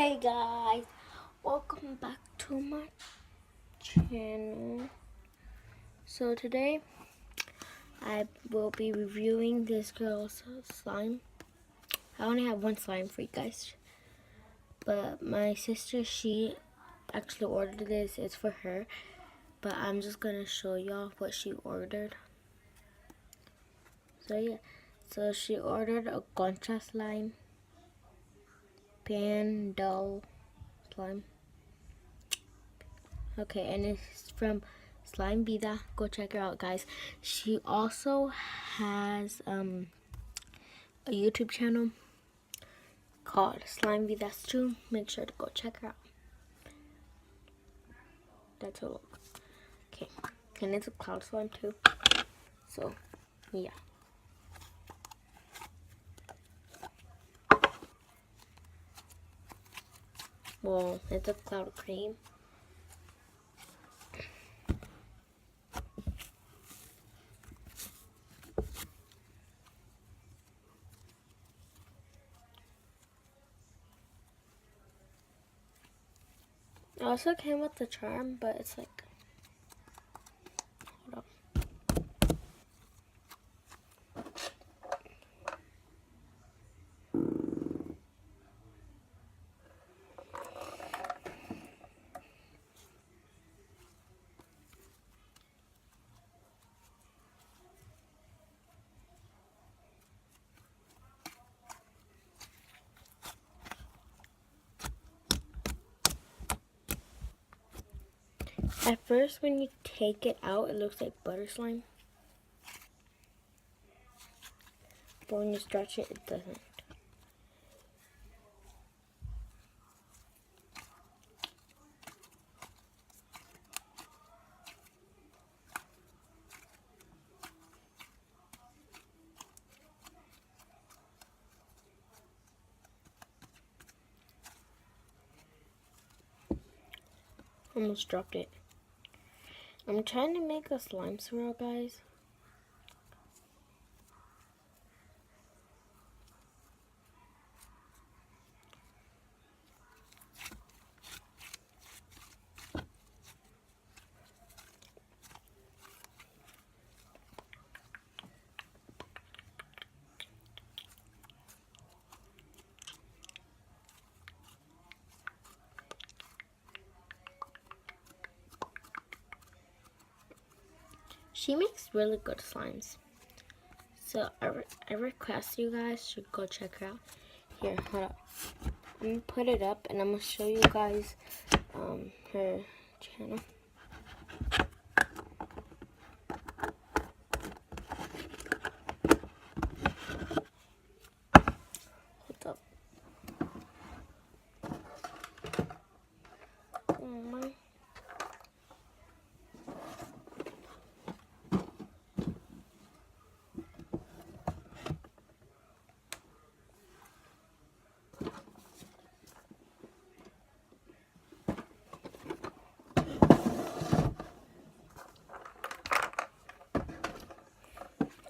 Hey guys, welcome back to my channel. So today I will be reviewing this girl's slime. I only have one slime for you guys, but my sister, she actually ordered this. It's for her, but I'm just gonna show y'all what she ordered. So yeah, so she ordered a concha slime, pan doll slime. Okay, and it's from Slime Vida. Go check her out, guys. She also has a YouTube channel called Slime Vidas too. Make sure to go check her out. That's her look. Okay, and it's a cloud slime too. So, yeah. Well, it's a cloud cream. It also came with the charm, but it's like, hold up. At first, when you take it out, it looks like butter slime. But when you stretch it, it doesn't. Almost dropped it. I'm trying to make a slime swirl, guys. She makes really good slimes. So I request you guys to go check her out. Here, hold up. I'm gonna put it up and I'm gonna show you guys her channel. Hold up. Oh my.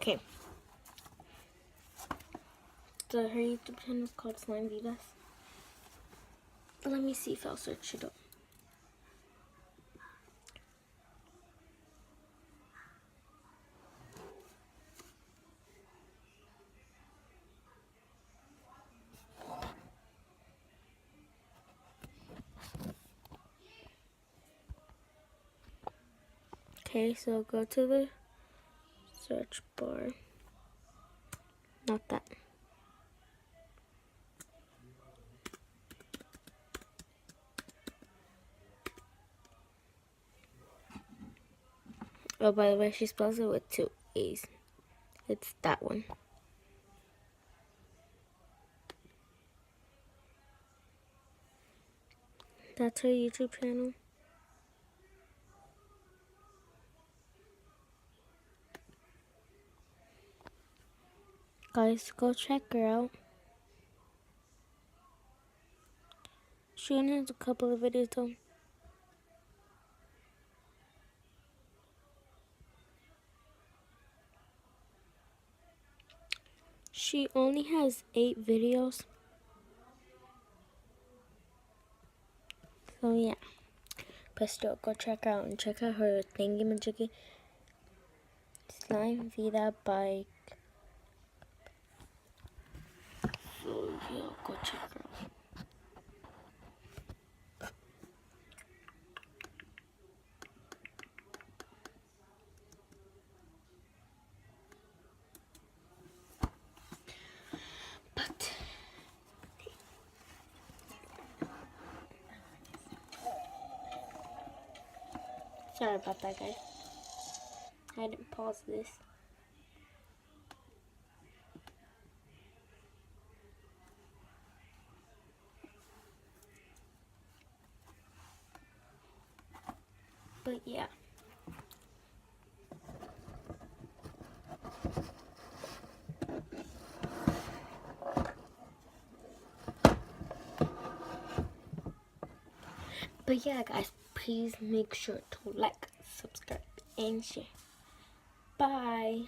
Okay. So her YouTube channel is called Slime Vidas. Let me see if I'll search it up. Okay, so go to the search bar. Not that. Oh, by the way, she spells it with 2 A's. It's that one. That's her YouTube channel. Guys, go check her out. She only has a couple of videos though. She only has 8 videos. So yeah, but still go check out her thingy-majiggy Slime Vida bike. So yeah, go check her out. But sorry about that, guys. I didn't pause this. But yeah. But yeah, guys, please make sure to like, subscribe, and share. Bye.